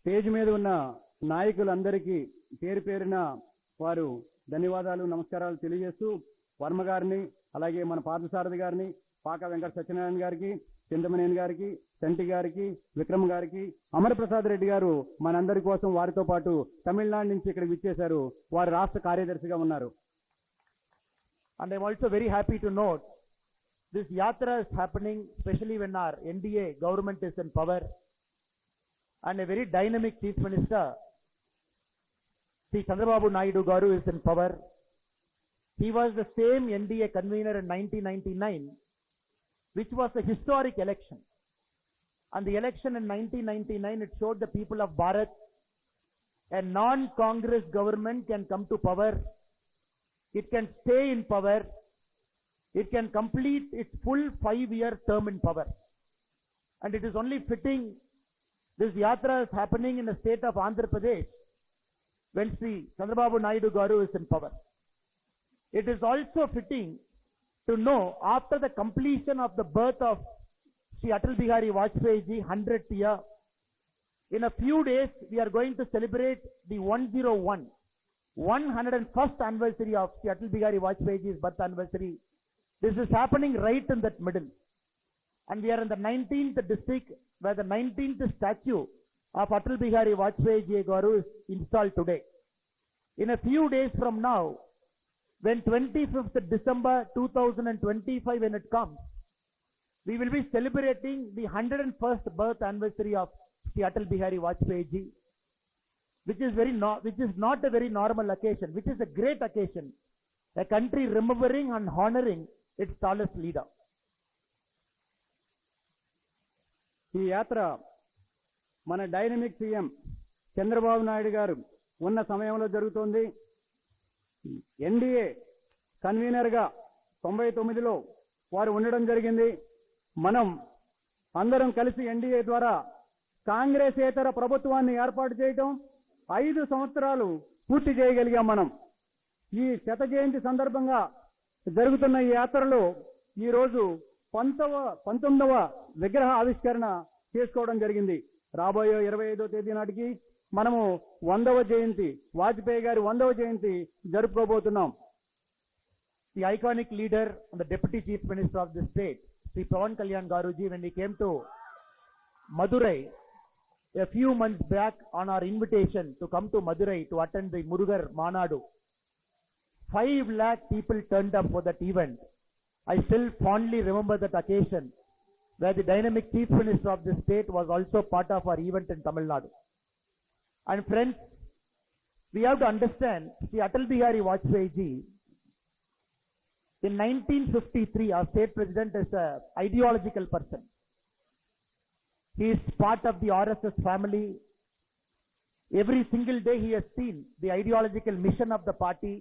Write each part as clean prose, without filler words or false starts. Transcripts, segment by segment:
Stage మీద ఉన్న నాయకులందరికీ పేరు పేరున వారు ధన్యవాదాలు నమస్కారాలు తెలియజేస్తూ వర్మ గారిని అలాగే మన పార్థసారథి గారిని పాక వెంకట సత్యనారాయణ గారికి చింతమనేని గారికి చంటి గారికి విక్రమ్ గారికి అమరప్రసాద్ రెడ్డి గారు మనందరి కోసం వారితో పాటు తమిళనాడు నుంచి ఇక్కడికి విచ్చేశారు. వారు రాష్ట్ర కార్యదర్శిగా ఉన్నారు. And I'm also very happy to note this yatra is happening especially when our NDA government is in power and a very dynamic chief minister, Sri Chandrababu Naidu Garu, is in power. He was the same NDA convener in 1999, which was a historic election. And the election in 1999, it showed the people of Bharat a non-Congress government can come to power. It can stay in power. It can complete its full 5-year term in power. And it is only fitting this yatra is happening in the state of Andhra Pradesh when Sri Chandrababu Naidu Garu is in power. It is also fitting to know after the completion of the birth of Sri Atal-Bihari Vajpayee ji 100th year, in a few days we are going to celebrate the 101st anniversary of Sri Atal-Bihari Vajpayee ji's birth anniversary. This is happening right in that middle. And we are in the 19th district where the 19th statue of Atal-Bihari Vajpayee ji Garu is installed today. In a few days from now, when 25th December 2025 when it comes, we will be celebrating the 101st birth anniversary of Sri Atal Bihari Vajpayee ji, which is not a very normal occasion, which is a great occasion, a country remembering and honoring its tallest leader. ఈ యాత్ర మన dynamic CM Chandrababu Naidu గారు ఉన్న సమయంలో జరుగుతోంది. NDA కన్వీనర్గా 99లో వారు ఉండడం జరిగింది. మనం అందరం కలిసి ఎన్డీఏ ద్వారా కాంగ్రెసేతర ప్రభుత్వాన్ని ఏర్పాటు చేయడం 5 సంవత్సరాలు పూర్తి చేయగలిగాం. మనం ఈ శత జయంతి సందర్భంగా జరుగుతున్న ఈ యాత్రలో ఈరోజు 19వ విగ్రహ ఆవిష్కరణ చేసుకోవడం జరిగింది. రాబోయే 25వ తేదీ నాటికి మనము 100వ జయంతి, వాజ్పేయి గారి 100వ జయంతి జరుపుకోబోతున్నాం. The iconic leader and the deputy chief minister of the state, Sri Pawan Kalyan Garuji, when he came to Madurai a few months back on our invitation to come to Madurai to attend the Murugar Manadu, 5 lakh people turned up for that event. I still fondly remember that occasion where the dynamic chief minister of the state was also part of our event in Tamil Nadu. And friends, we have to understand, Sri Atal Bihari Vajpayee ji, in 1953, our state president is an ideological person. He is part of the RSS family. Every single day he has seen the ideological mission of the party.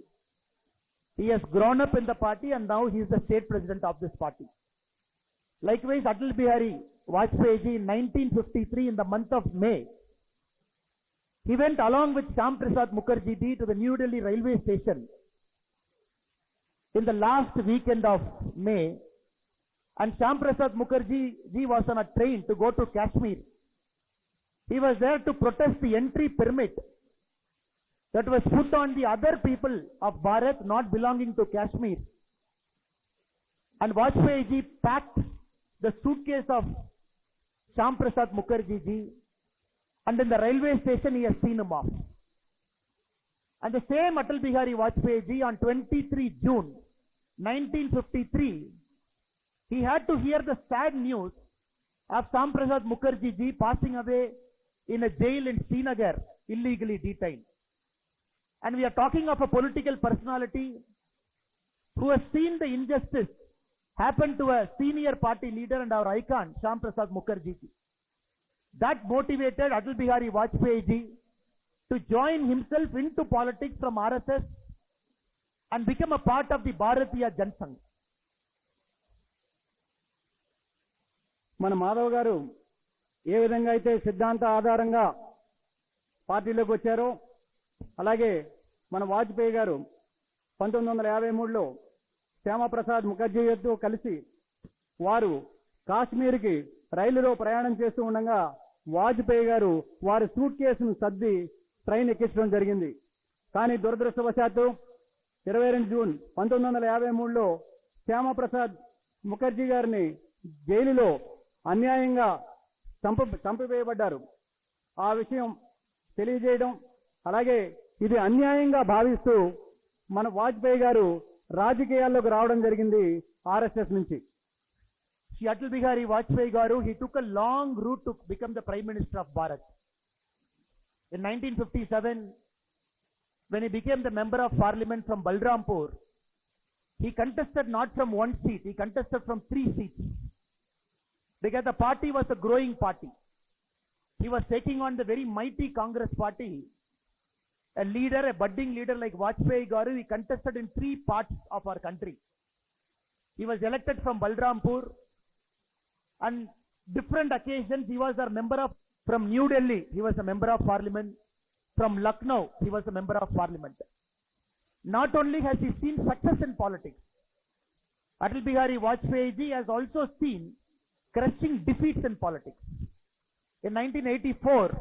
He has grown up in the party and now he is the state president of this party. Likewise, Atal Bihari Vajpayee ji in 1953 in the month of May, he went along with Shyam Prasad Mukherjee ji to the New Delhi railway station in the last weekend of May, and Shyam Prasad Mukherjee ji was on a train to go to Kashmir. He was there to protest the entry permit that was put on the other people of Bharat not belonging to Kashmir. And Vajpayee ji packed the suitcase of Shyam Prasad Mukherjee ji, and in the railway station he has seen him off. And the same Atal Bihari Vajpayee ji on 23 June 1953, he had to hear the sad news of Shyam Prasad Mukherjee ji passing away in a jail in Srinagar, illegally detained. And we are talking of a political personality who has seen the injustice happen to a senior party leader and our icon, Shyam Prasad Mukherjee ji. That motivated Atal Bihari Vajpayee ji to join himself into politics from RSS and become a part of the Bharatiya Jansangh. మన మాధవ్ గారు ఏ విధంగా అయితే సిద్ధాంత ఆధారంగా పార్టీలోకి వచ్చారో అలాగే మన వాజ్పేయి గారు 1953లో శ్యామప్రసాద్ ముఖర్జీతో కలిసి వారు కాశ్మీర్కి రైలులో ప్రయాణం చేస్తూ ఉండగా వాజ్పేయి గారు వారి సూట్ కేసును సర్ది ట్రైన్ ఎక్కించడం జరిగింది. కానీ దురదృష్టవశాత్తు 22 జూన్ 1953లో శ్యామప్రసాద్ ముఖర్జీ గారిని జైలులో అన్యాయంగా చంపివేయబడ్డారు. ఆ విషయం తెలియజేయడం, అలాగే ఇది అన్యాయంగా భావిస్తూ మన వాజ్పేయి గారు రాజకీయాల్లోకి రావడం జరిగింది ఆర్ఎస్ఎస్ నుంచి. Shri Atal Bihari Vajpayee Garu, he took a long route to become the Prime Minister of Bharat. In 1957, when he became the Member of Parliament from Balrampur, he contested not from one seat, he contested from 3 seats. Because the party was a growing party. He was taking on the very mighty Congress party. A leader, a budding leader like Vajpayee Garu, he contested in 3 parts of our country. He was elected from Balrampur. On different occasions, he was a member of, from New Delhi, he was a member of parliament. From Lucknow, he was a member of parliament. Not only has he seen success in politics, Atal Bihari Vajpayee ji has also seen crushing defeats in politics. In 1984,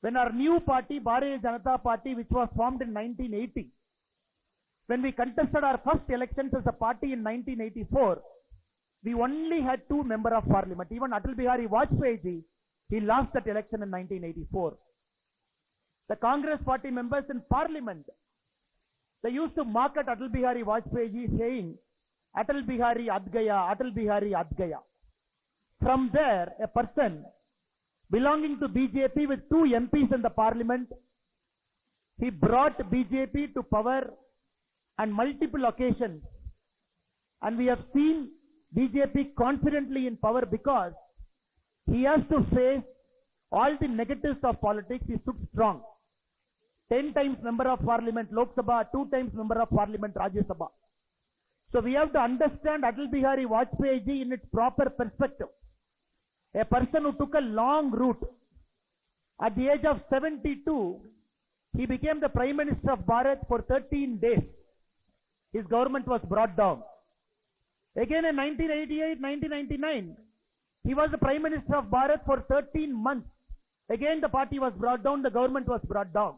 when our new party, Bharatiya Janata Party, which was formed in 1980, when we contested our first elections as a party in 1984, we only had 2 members of parliament. Even Atal Bihari Vajpayee ji, he lost that election in 1984. The Congress party members in parliament, they used to mock at Atal Bihari Vajpayee ji saying, Atal Bihari ad gaya, Atal Bihari ad gaya. From there, a person belonging to BJP with 2 MPs in the parliament, he brought BJP to power on multiple occasions. And we have seen BJP confidently in power because he has to face all the negatives of politics. He stood strong. 10 times member of parliament Lok Sabha, 2 times member of parliament Rajya Sabha. So we have to understand Atal Bihari Vajpayee ji in its proper perspective. A person who took a long route. At the age of 72, he became the Prime Minister of Bharat for 13 days. His government was brought down. Again in 1988, 1999, he was the Prime Minister of Bharat for 13 months. Again the party was brought down, the government was brought down.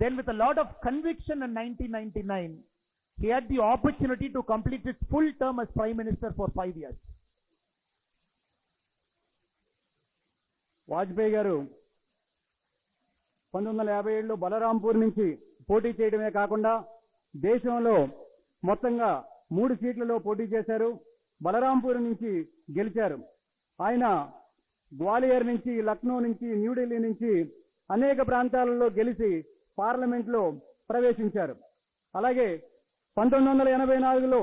Then with a lot of conviction in 1999, he had the opportunity to complete his full term as Prime Minister for 5 years. Vajpayee గారు 1957లో బలరాంపూర్ నుంచి పోటీ చేయడమే కాకుండా దేశంలో మొత్తంగా 3 సీట్లలో పోటీ చేశారు. బలరాంపూర్ నుంచి గెలిచారు. ఆయన గ్వాలియర్ నుంచి, లక్నో నుంచి, న్యూఢిల్లీ నుంచి అనేక ప్రాంతాలలో గెలిచి పార్లమెంట్లో ప్రవేశించారు. అలాగే 1984లో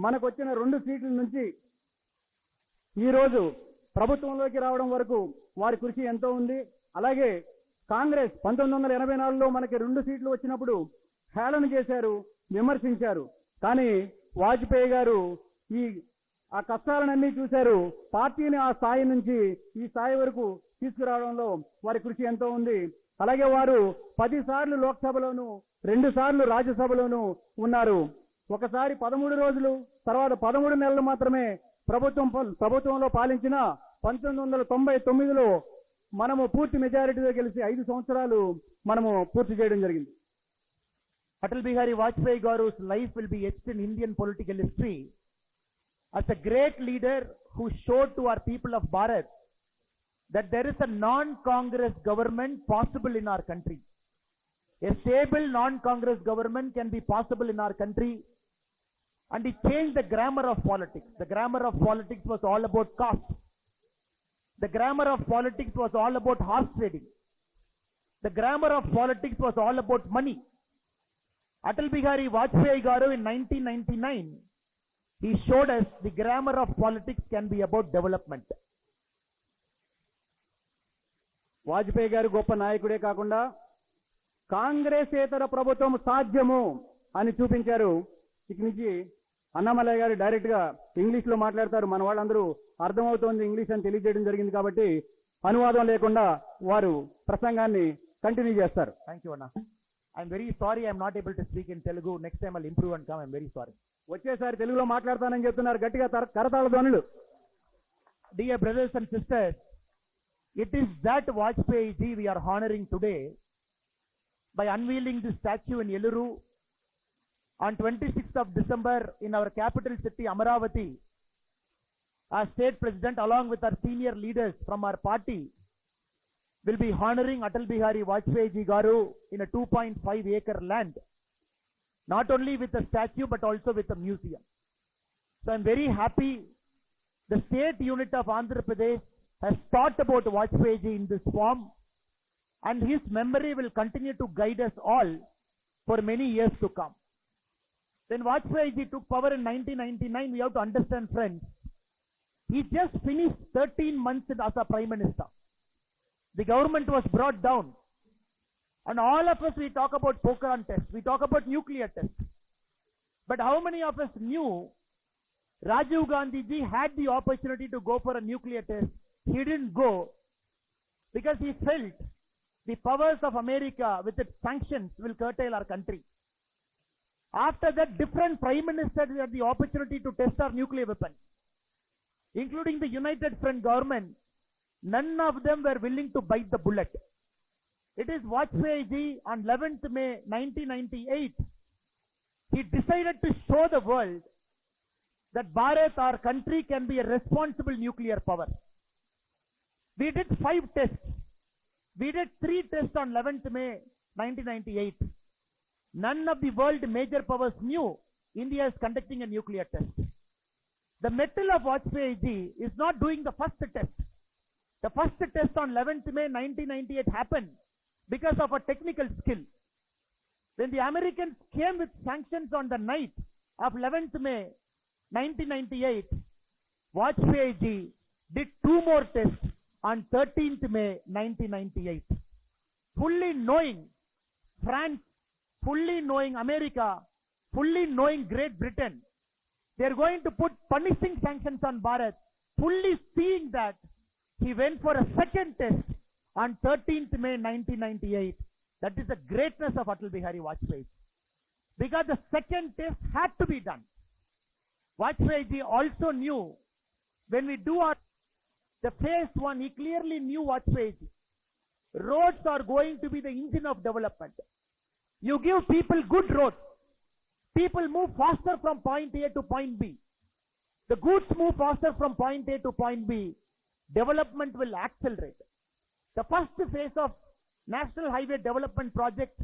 మనకు వచ్చిన 2 సీట్ల నుంచి ఈరోజు ప్రభుత్వంలోకి రావడం వరకు వారి కృషి ఎంతో ఉంది. అలాగే కాంగ్రెస్ 1984లో మనకి 2 సీట్లు వచ్చినప్పుడు హేళన చేశారు, విమర్శించారు. కానీ వాజ్పేయి గారు ఆ కష్టాలన్నీ చూశారు. పార్టీని ఆ స్థాయి నుంచి ఈ స్థాయి వరకు తీసుకురావడంలో వారి కృషి ఎంతో ఉంది. అలాగే వారు 10 సార్లు లోక్సభలోను, 2 సార్లు రాజ్యసభలోను ఉన్నారు. ఒకసారి 13 రోజులు, తర్వాత 13 నెలలు మాత్రమే ప్రభుత్వంలో పాలించిన 1999లో మనము పూర్తి మెజారిటీతో గెలిచి 5 సంవత్సరాలు మనము పూర్తి చేయడం జరిగింది. Atal Bihari Vajpayee Garu's life will be etched in Indian political history as a great leader who showed to our people of Bharat that there is a non-Congress government possible in our country. A stable non-Congress government can be possible in our country, and he changed the grammar of politics. The grammar of politics was all about caste. The grammar of politics was all about horse trading. The grammar of politics was all about money. Atal Bihari Vajpayee Garu in 1999, he showed us the grammar of politics can be about development. Vajpayee గారు గొప్ప నాయకుడే కాకుండా కాంగ్రెసేతర ప్రభుత్వం సాధ్యము అని చూపించారు. ఇక నుంచి అన్నామలై గారు డైరెక్ట్ గా ఇంగ్లీష్ లో మాట్లాడతారు. మన వాళ్ళందరూ అర్థమవుతోంది ఇంగ్లీష్ అని తెలియజేయడం జరిగింది కాబట్టి అనువాదం లేకుండా వారు ప్రసంగాన్ని కంటిన్యూ చేస్తారు. Thank you, Anna. I'm very sorry I'm not able to speak in Telugu. Next time I'll improve and come. I'm very sorry. వచ్చేసారి తెలుగులో మాట్లాడతానని చెప్తున్నారు. గట్టిగా కరతాళ ధ్వనులు. Dear brothers and sisters, It is that Vajpayee ji we are honoring today by unveiling this statue in Yeluru on 26th of December in our capital city Amaravati. Our state president along with our senior leaders from our party will be honoring Atal Bihari Vajpayee ji Garu in a 2.5 acre land, not only with a statue but also with a museum. So I'm very happy the state unit of Andhra Pradesh has thought about Vajpayee ji in this form, and his memory will continue to guide us all for many years to come. When Vajpayee ji took power in 1999, we have to understand, friends, he just finished 13 months as a Prime Minister. The government was brought down. And all of us, we talk about Pokhran test, we talk about nuclear test. But how many of us knew Rajiv Gandhi ji had the opportunity to go for a nuclear test? He didn't go because he felt the powers of America with its sanctions will curtail our country. After that, different prime ministers had the opportunity to test our nuclear weapons, including the United Front government. None of them were willing to bite the bullet. It is Vajpayee ji on 11th May 1998. He decided to show the world that Bharat, our country, can be a responsible nuclear power. We did 5 tests. We did 3 tests on 11th May 1998. None of the world major powers knew India is conducting a nuclear test. The mettle of Vajpayee ji is not doing the first test. The first test on 11th May 1998 happened because of a technical skill. When the Americans came with sanctions on the night of 11th May 1998, Vajpayee ji did 2 more tests on 13th May 1998. Fully knowing France, fully knowing America, fully knowing Great Britain, they are going to put punishing sanctions on Bharat, fully seeing that, he went for a second test on 13th May 1998. That is the greatness of Atal Bihari Vajpayee. Because the second test had to be done. Vajpayee ji also knew when we do the phase 1, he clearly knew Vajpayee ji. Roads are going to be the engine of development. You give people good roads. People move faster from point A to point B. The goods move faster from point A to point B. Development will accelerate. The first phase of National Highway Development Project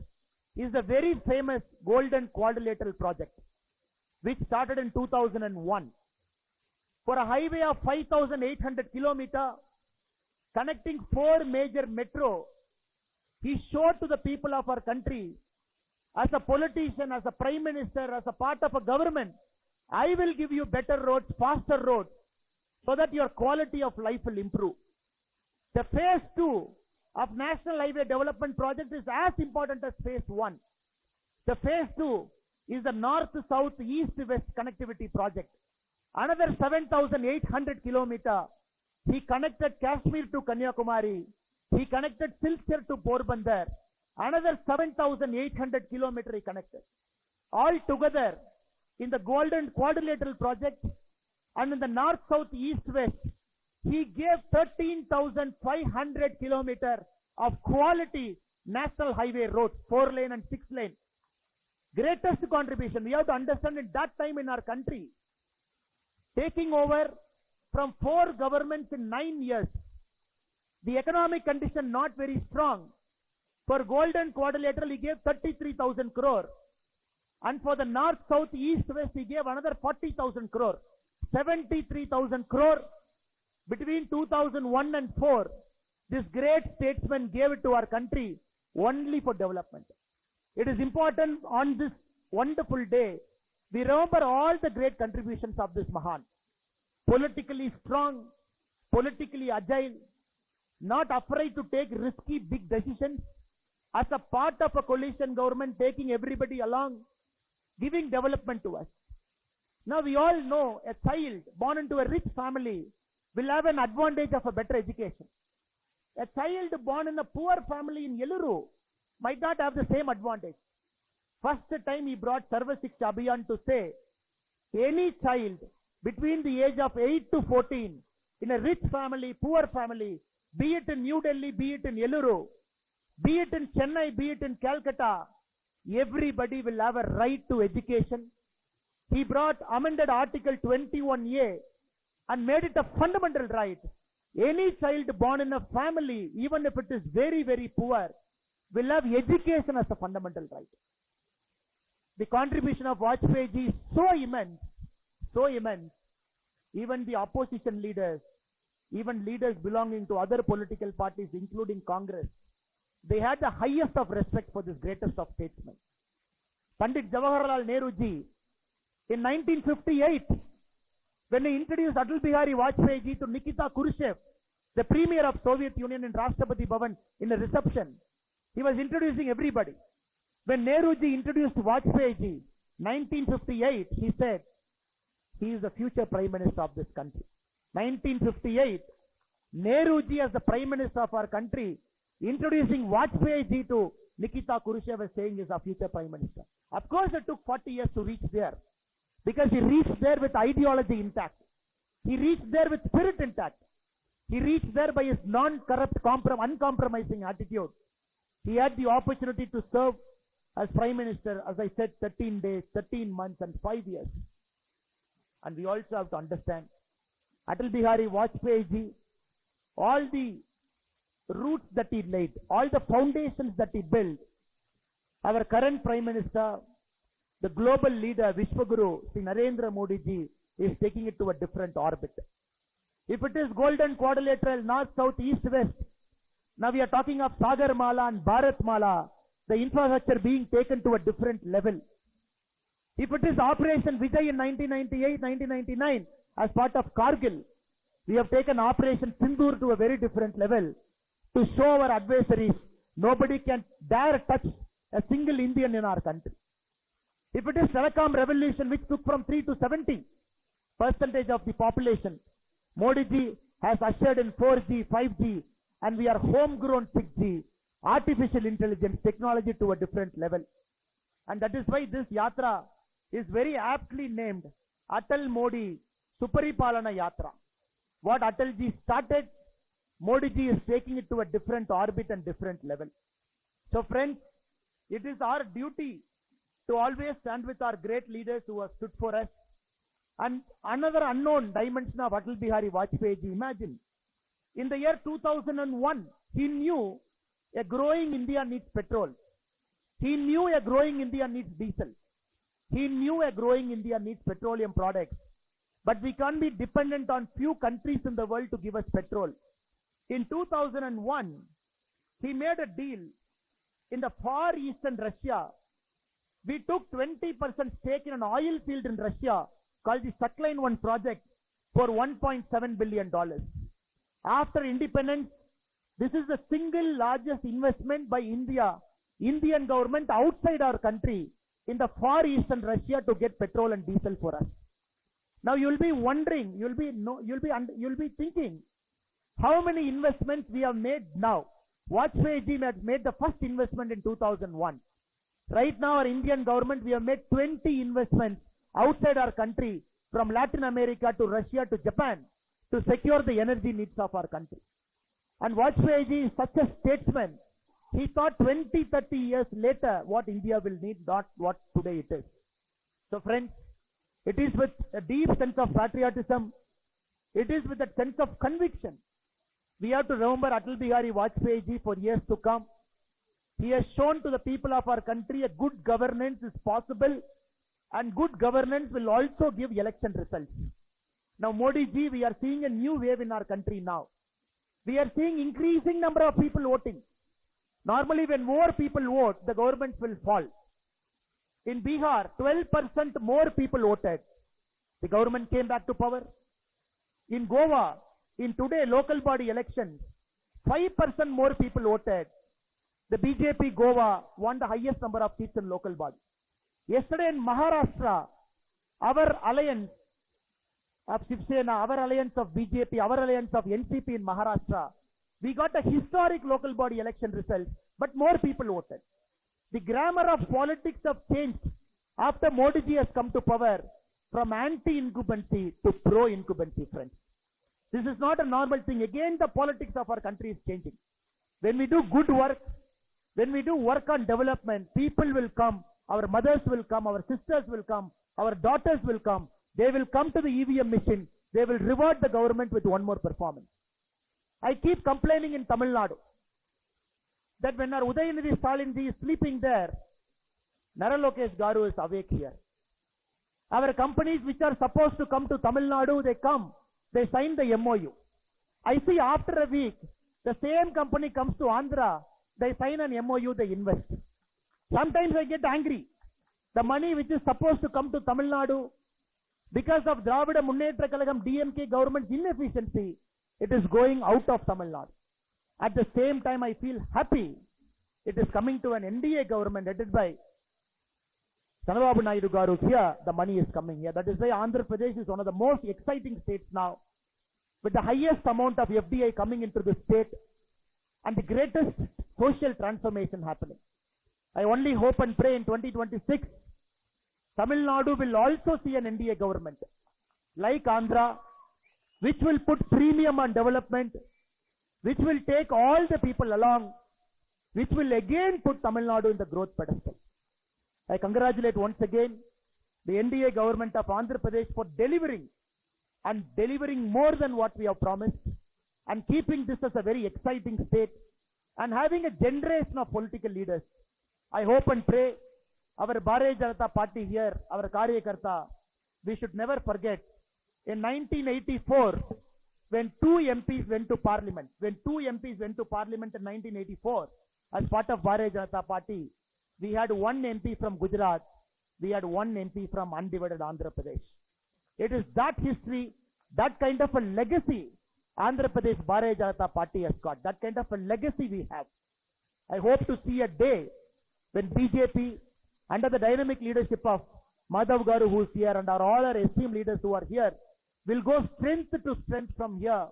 is the very famous Golden Quadrilateral Project, which started in 2001. For a highway of 5,800 kilometers, connecting 4 major metro, he showed to the people of our country, as a politician, as a prime minister, as a part of a government, I will give you better roads, faster roads, so that your quality of life will improve. The phase 2 of National Highway Development Project is as important as phase 1. The phase 2 is the north-south, east-west connectivity project. Another 7,800 kilometers. He connected Kashmir to Kanyakumari. He connected Silchar to Porbandar. Another 7,800 kilometers he connected. All together, in the Golden Quadrilateral Project, and in the north, south, east, west, he gave 13,500 kilometers of quality national highway roads, 4-lane and 6-lane. Greatest contribution. We have to understand at that time in our country, taking over from 4 governments in 9 years, the economic condition not very strong. For Golden Quadrilateral, he gave 33,000 crore. And for the north, south, east, west, he gave another 40,000 crore. 73,000 crore between 2001 and 4. This great statesman gave it to our country only for development. It is important on this wonderful day, we remember all the great contributions of this Mahan. Politically strong, politically agile, not afraid to take risky big decisions, as a part of a coalition government, taking everybody along, giving development to us. Now we all know a child born into a rich family will have an advantage of a better education. A child born in a poor family in Yeluru might not have the same advantage. First time he brought Sarva Shiksha Abhiyan to say, any child between the age of 8 to 14, in a rich family, poor family, be it in New Delhi, be it in Eluru, be it in Chennai, be it in Calcutta, everybody will have a right to education. He brought amended Article 21A and made it a fundamental right. Any child born in a family, even if it is very, very poor, will have education as a fundamental right. The contribution of Vajpayee is so immense, so immense. Even the opposition leaders, even leaders belonging to other political parties, including Congress, they had the highest of respect for this greatest of statesmen. Pandit Jawaharlal Nehru ji, in 1958, when he introduced Atal-Bihari Vajpayee to Nikita Khrushchev, the premier of Soviet Union in Rashtrapati Bhavan, in a reception, he was introducing everybody. When Nehru ji introduced Vajpayee, 1958, he said, he is the future Prime Minister of this country. 1958, Nehru ji as the Prime Minister of our country, introducing Vajpayee to Nikita Khrushchev as saying he is our future Prime Minister. Of course, it took 40 years to reach there, because he reached there with ideology intact. He reached there with spirit intact. He reached there by his non-corrupt, uncompromising attitude. He had the opportunity to serve as Prime Minister, as I said, 13 days, 13 months and 5 years. And we also have to understand, Atal-Bihari Vajpayee, all the roots that he laid, all the foundations that he built, our current Prime Minister, the global leader, Vishwaguru, Sri Narendra Modi ji, is taking it to a different orbit. If it is golden quadrilateral, north, south, east, west, now we are talking of Sagar Mala and Bharat Mala, the infrastructure being taken to a different level. If it is Operation Vijay in 1998, 1999, as part of Kargil, we have taken Operation Sindoor to a very different level to show our adversaries nobody can dare touch a single Indian in our country. If it is telecom revolution, which took from 3 to 70% of the population, Modi ji has ushered in 4G, 5G, and we are homegrown 6G, artificial intelligence technology to a different level. And that is why this yatra is very aptly named Atal-Modi Suparipalana Yatra. What Atal ji started, Modi ji is taking it to a different orbit and different level. So friends, it is our duty to always stand with our great leaders who have stood for us. And another unknown dimension of Atal-Bihari Vajpayee ji, imagine, in the year 2001, he knew a growing India needs petrol. He knew a growing India needs diesel. He knew a growing India needs petroleum products. But we can't be dependent on few countries in the world to give us petrol. In 2001, he made a deal in the far eastern Russia. We took 20% stake in an oil field in Russia called the Sakhalin 1 project for $1.7 billion. After independence, this is the single largest investment by Indian government outside our country in the far eastern Russia to get petrol and diesel for us. Now you'll be wondering, you'll be thinking, how many investments we have made now? Vajpayee ji made the first investment in 2001. Right now our Indian government, we have made 20 investments outside our country, from Latin America to Russia to Japan, to secure the energy needs of our country. And Vajpayee ji is such a statesman. He thought 20, 30 years later what India will need, not what today it is. So friends, it is with a deep sense of patriotism, it is with a sense of conviction. We have to remember Atal-Bihari Vajpayee ji for years to come. He has shown to the people of our country a good governance is possible, and good governance will also give election results. Now Modi ji, we are seeing a new wave in our country now. We are seeing increasing number of people voting. Normally when more people vote, the governments will fall. In Bihar, 12% more people voted. The government came back to power. In Goa, in today local body elections, 5% more people voted. The BJP Goa won the highest number of seats in local body. Yesterday in Maharashtra, our alliance of Shiv Sena, our alliance of BJP, our alliance of NCP in Maharashtra, we got a historic local body election result, but more people voted. The grammar of politics have changed after Modi ji has come to power, from anti-incumbency to pro-incumbency, friends. This is not a normal thing. Again, the politics of our country is changing. When we do good work, when we do work on development, people will come, our mothers will come, our sisters will come, our daughters will come. They will come to the EVM machine. They will reward the government with one more performance. I keep complaining in Tamil Nadu that when our Udayanidhi Stalinji is sleeping there, Naralokesh Garu is awake here. Our companies which are supposed to come to Tamil Nadu, they come. They sign the MOU. I see after a week, the same company comes to Andhra, they sign an MOU, they invest. Sometimes I get angry. The money which is supposed to come to Tamil Nadu, because of Dravida Munnetra Kalagam DMK government's inefficiency, it is going out of Tamil Nadu. At the same time, I feel happy. It is coming to an NDA government headed by Chandrababu Naidu Garu. Here, the money is coming here. That is why Andhra Pradesh is one of the most exciting states now, with the highest amount of FDI coming into the state and the greatest social transformation happening. I only hope and pray in 2026, Tamil Nadu will also see an NDA government like Andhra, which will put premium on development, which will take all the people along, which will again put Tamil Nadu in the growth pedestal. I congratulate once again the NDA government of Andhra Pradesh for delivering and delivering more than what we have promised and keeping this as a very exciting state and having a generation of political leaders. I hope and pray our Bharatiya Janata Party here, our Karyakarta, we should never forget in 1984 when two MPs went to parliament, in 1984 as part of Bharatiya Janata Party, we had one MP from Gujarat, we had one MP from undivided Andhra Pradesh. It is that history, that kind of a legacy Andhra Pradesh Bharatiya Janata Party has got. That kind of a legacy we have. I hope to see a day when BJP, under the dynamic leadership of Madhav Garu, who is here, and all our esteemed leaders who are here, will go strength to strength from here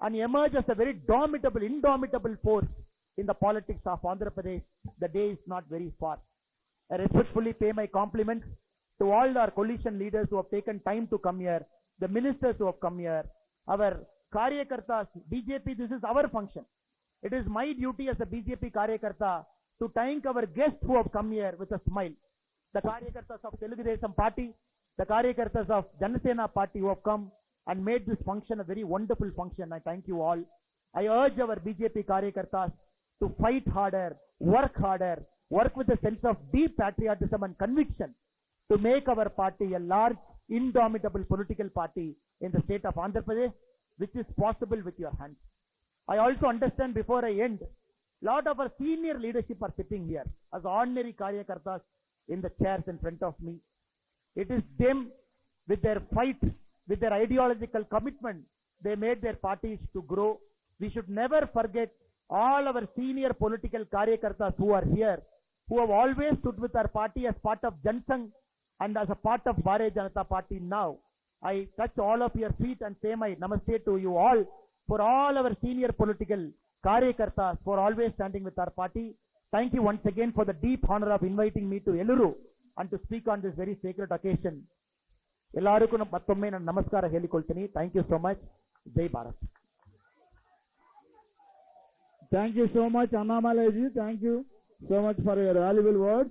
and emerge as a very indomitable force in the politics of Andhra Pradesh. The day is not very far. I respectfully pay my compliments to all our coalition leaders who have taken time to come here, the ministers who have come here, our Karyakartas, BJP, this is our function. It is my duty as a BJP Karyakarta to thank our guests who have come here with a smile. The Karyakartas of Telugu Desam Party, the Karyakartas of Janasena Party who have come and made this function a very wonderful function. I thank you all. I urge our BJP Karyakartas to fight harder, work with a sense of deep patriotism and conviction to make our party a large, indomitable political party in the state of Andhra Pradesh, which is possible with your hands. I also understand, before I end, lot of our senior leadership are sitting here as ordinary Karyakartas in the chairs in front of me. It is them, with their fight, with their ideological commitment, they made their parties to grow. We should never forget all our senior political Karyakartas who are here, who have always stood with our party as part of Jansangh and as a part of Bharatiya Janata Party now. I touch all of your feet and say my namaste to you all, for all our senior political Karyakartas for always standing with our party. Thank you once again for the deep honor of inviting me to Eluru and to speak on this very sacred occasion. Ellarukku mattomme nanu namaskara helikoltini. Thank you so much. Jai Bharat. Thank you so much, Annamalai ji. Thank you so much for your valuable words.